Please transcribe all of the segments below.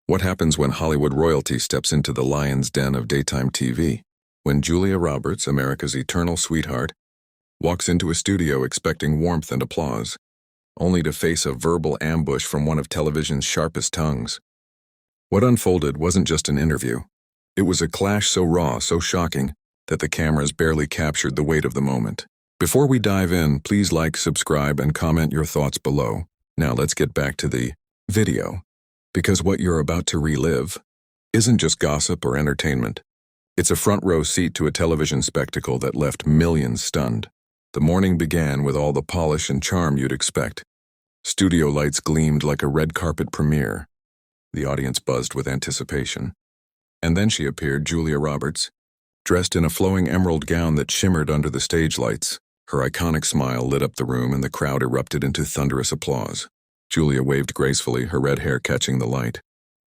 What happens when Hollywood royalty steps into the lion's den of daytime TV? When Julia Roberts, America's eternal sweetheart, walks into a studio expecting warmth and applause, only to face a verbal ambush from one of television's sharpest tongues. What unfolded wasn't just an interview. It was a clash so raw, so shocking, that the cameras barely captured the weight of the moment. Before we dive in, please like, subscribe, and comment your thoughts below. Now let's get back to the video. Because what you're about to relive isn't just gossip or entertainment. It's a front-row seat to a television spectacle that left millions stunned. The morning began with all the polish and charm you'd expect. Studio lights gleamed like a red carpet premiere. The audience buzzed with anticipation. And then she appeared, Julia Roberts, dressed in a flowing emerald gown that shimmered under the stage lights. Her iconic smile lit up the room and the crowd erupted into thunderous applause. Julia waved gracefully, her red hair catching the light.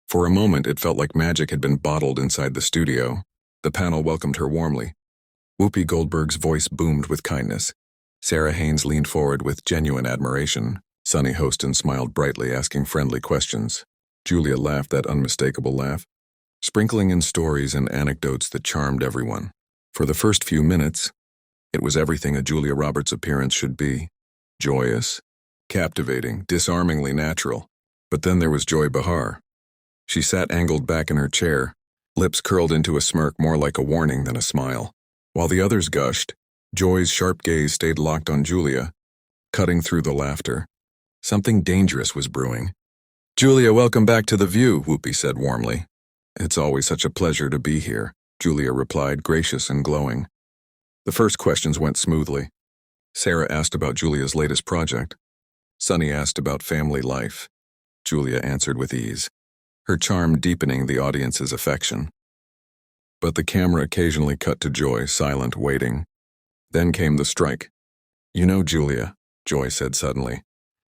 For a moment, it felt like magic had been bottled inside the studio. The panel welcomed her warmly. Whoopi Goldberg's voice boomed with kindness. Sarah Haynes leaned forward with genuine admiration. Sonny Hostin smiled brightly, asking friendly questions. Julia laughed that unmistakable laugh, sprinkling in stories and anecdotes that charmed everyone. For the first few minutes, it was everything a Julia Roberts appearance should be. Joyous, captivating, disarmingly natural. But then there was Joy Behar. She sat angled back in her chair, lips curled into a smirk more like a warning than a smile. While the others gushed, Joy's sharp gaze stayed locked on Julia, cutting through the laughter. Something dangerous was brewing. "Julia, welcome back to The View," Whoopi said warmly. "It's always such a pleasure to be here," Julia replied, gracious and glowing. The first questions went smoothly. Sarah asked about Julia's latest project. Sonny asked about family life. Julia answered with ease, her charm deepening the audience's affection. But the camera occasionally cut to Joy, silent, waiting. Then came the strike. "You know, Julia," Joy said suddenly,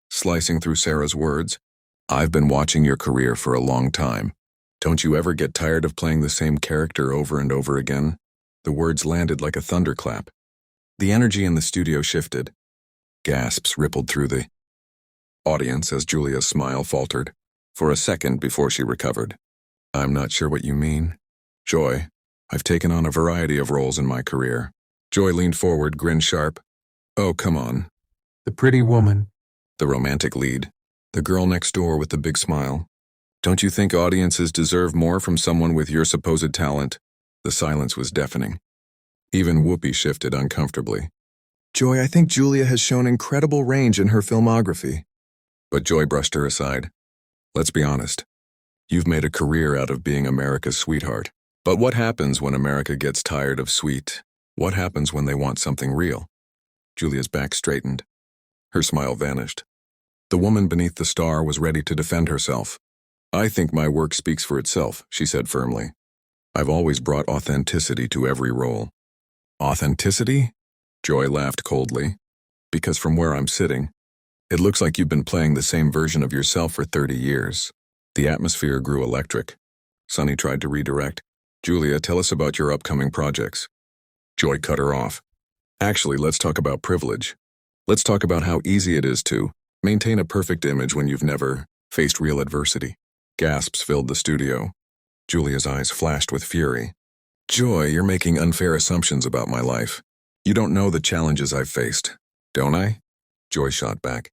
slicing through Sarah's words, "I've been watching your career for a long time. Don't you ever get tired of playing the same character over and over again?" The words landed like a thunderclap. The energy in the studio shifted. Gasps rippled through the audience as Julia's smile faltered, for a second before she recovered. "I'm not sure what you mean." "Joy, I've taken on a variety of roles in my career." Joy leaned forward, grinned sharp. "Oh, come on." "The pretty woman." "The romantic lead." "The girl next door with the big smile." "Don't you think audiences deserve more from someone with your supposed talent?" The silence was deafening. Even Whoopi shifted uncomfortably. "Joy, I think Julia has shown incredible range in her filmography." But Joy brushed her aside. "Let's be honest. You've made a career out of being America's sweetheart. But what happens when America gets tired of sweet? What happens when they want something real?" Julia's back straightened. Her smile vanished. The woman beneath the star was ready to defend herself. "I think my work speaks for itself," she said firmly. "I've always brought authenticity to every role." "Authenticity?" Joy laughed coldly. "Because from where I'm sitting, it looks like you've been playing the same version of yourself for 30 years. The atmosphere grew electric. Sonny tried to redirect. "Julia, tell us about your upcoming projects." Joy cut her off. "Actually, let's talk about privilege. Let's talk about how easy it is to maintain a perfect image when you've never faced real adversity." Gasps filled the studio. Julia's eyes flashed with fury. "Joy, you're making unfair assumptions about my life. You don't know the challenges I've faced, don't I?" Joy shot back.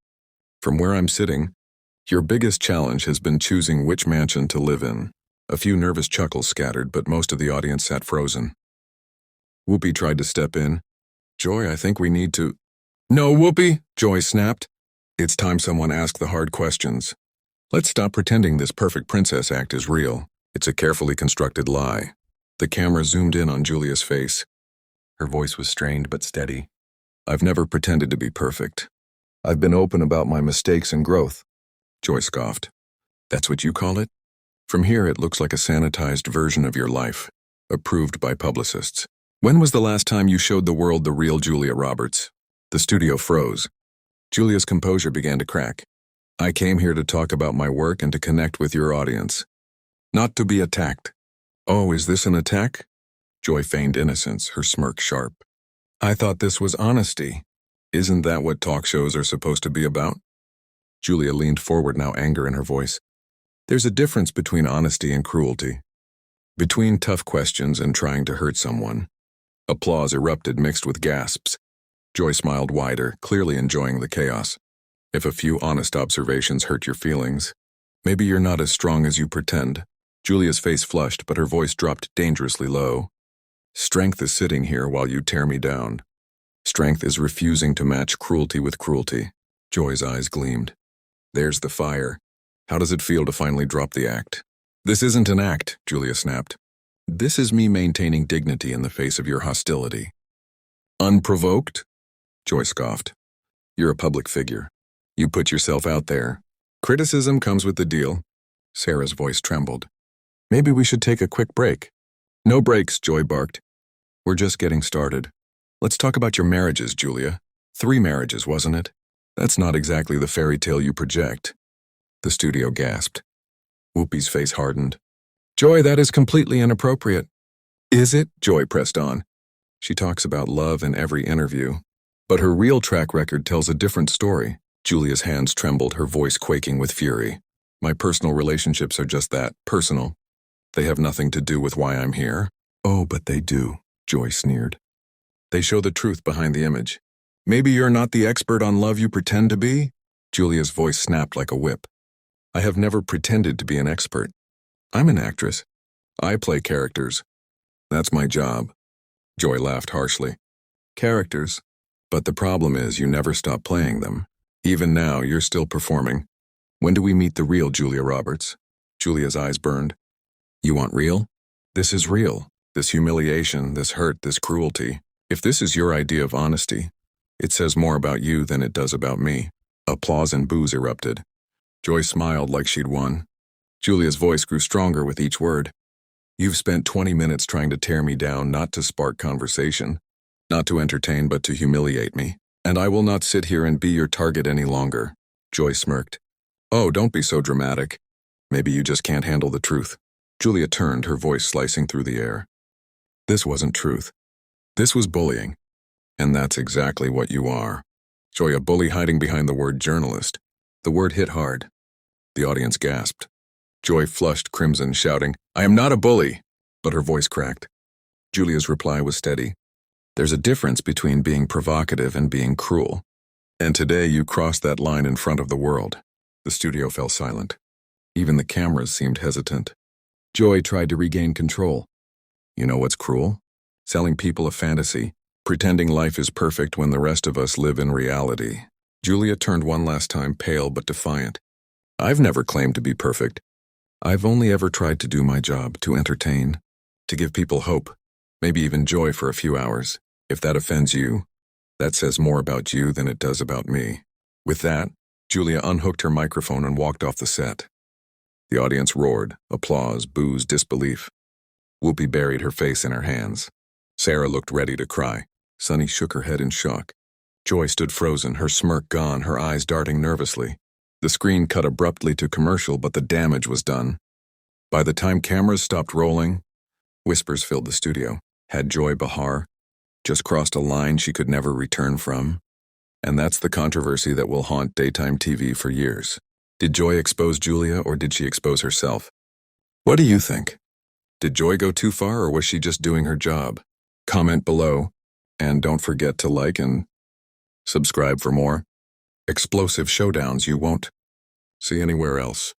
"From where I'm sitting, your biggest challenge has been choosing which mansion to live in." A few nervous chuckles scattered, but most of the audience sat frozen. Whoopi tried to step in. "Joy, I think we need to—" "No, Whoopi!" Joy snapped. "It's time someone asked the hard questions. Let's stop pretending this perfect princess act is real. It's a carefully constructed lie." The camera zoomed in on Julia's face. Her voice was strained but steady. "I've never pretended to be perfect. I've been open about my mistakes and growth." Joy scoffed. "That's what you call it? From here it looks like a sanitized version of your life, approved by publicists. When was the last time you showed the world the real Julia Roberts?" The studio froze. Julia's composure began to crack. "I came here to talk about my work and to connect with your audience. Not to be attacked." "Oh, is this an attack?" Joy feigned innocence, her smirk sharp. "I thought this was honesty. Isn't that what talk shows are supposed to be about?" Julia leaned forward, now anger in her voice. There's a difference between honesty and cruelty, between tough questions and trying to hurt someone. Applause erupted mixed with gasps. Joy smiled wider, clearly enjoying the chaos. If a few honest observations hurt your feelings, maybe you're not as strong as you pretend. Julia's face flushed, but her voice dropped dangerously low. Strength is sitting here while you tear me down. Strength is refusing to match cruelty with cruelty. Joy's eyes gleamed. There's the fire. How does it feel to finally drop the act? This isn't an act, Julia snapped. This is me maintaining dignity in the face of your hostility. Unprovoked? Joy scoffed. You're a public figure. You put yourself out there. Criticism comes with the deal. Sarah's voice trembled. Maybe we should take a quick break. No breaks, Joy barked. We're just getting started. Let's talk about your marriages, Julia. 3 marriages, wasn't it? That's not exactly the fairy tale you project. The studio gasped. Whoopi's face hardened. Joy, that is completely inappropriate. Is it? Joy pressed on. She talks about love in every interview. But her real track record tells a different story. Julia's hands trembled, her voice quaking with fury. My personal relationships are just that, personal. They have nothing to do with why I'm here. Oh, but they do, Joy sneered. They show the truth behind the image. Maybe you're not the expert on love you pretend to be? Julia's voice snapped like a whip. I have never pretended to be an expert. I'm an actress. I play characters. That's my job. Joy laughed harshly. Characters. But the problem is you never stop playing them. Even now, you're still performing. When do we meet the real Julia Roberts? Julia's eyes burned. You want real? This is real. This humiliation, this hurt, this cruelty. If this is your idea of honesty, it says more about you than it does about me. Applause and boos erupted. Joy smiled like she'd won. Julia's voice grew stronger with each word. You've spent 20 minutes trying to tear me down, not to spark conversation, not to entertain, but to humiliate me. And I will not sit here and be your target any longer. Joy smirked. Oh, don't be so dramatic. Maybe you just can't handle the truth. Julia turned, her voice slicing through the air. This wasn't truth. This was bullying. And that's exactly what you are. Joy, a bully hiding behind the word journalist. The word hit hard. The audience gasped. Joy flushed crimson, shouting, I am not a bully! But her voice cracked. Julia's reply was steady. There's a difference between being provocative and being cruel. And today you crossed that line in front of the world. The studio fell silent. Even the cameras seemed hesitant. Joy tried to regain control. You know what's cruel? Selling people a fantasy, pretending life is perfect when the rest of us live in reality. Julia turned one last time, pale but defiant. I've never claimed to be perfect. I've only ever tried to do my job, to entertain, to give people hope, maybe even joy for a few hours. If that offends you, that says more about you than it does about me. With that, Julia unhooked her microphone and walked off the set. The audience roared, applause, boos, disbelief. Whoopi buried her face in her hands. Sarah looked ready to cry. Sunny shook her head in shock. Joy stood frozen, her smirk gone, her eyes darting nervously. The screen cut abruptly to commercial, but the damage was done. By the time cameras stopped rolling, whispers filled the studio. Had Joy Behar just crossed a line she could never return from? And that's the controversy that will haunt daytime TV for years. Did Joy expose Julia, or did she expose herself? What do you think? Did Joy go too far, or was she just doing her job? Comment below, and don't forget to like and subscribe for more explosive showdowns you won't see anywhere else.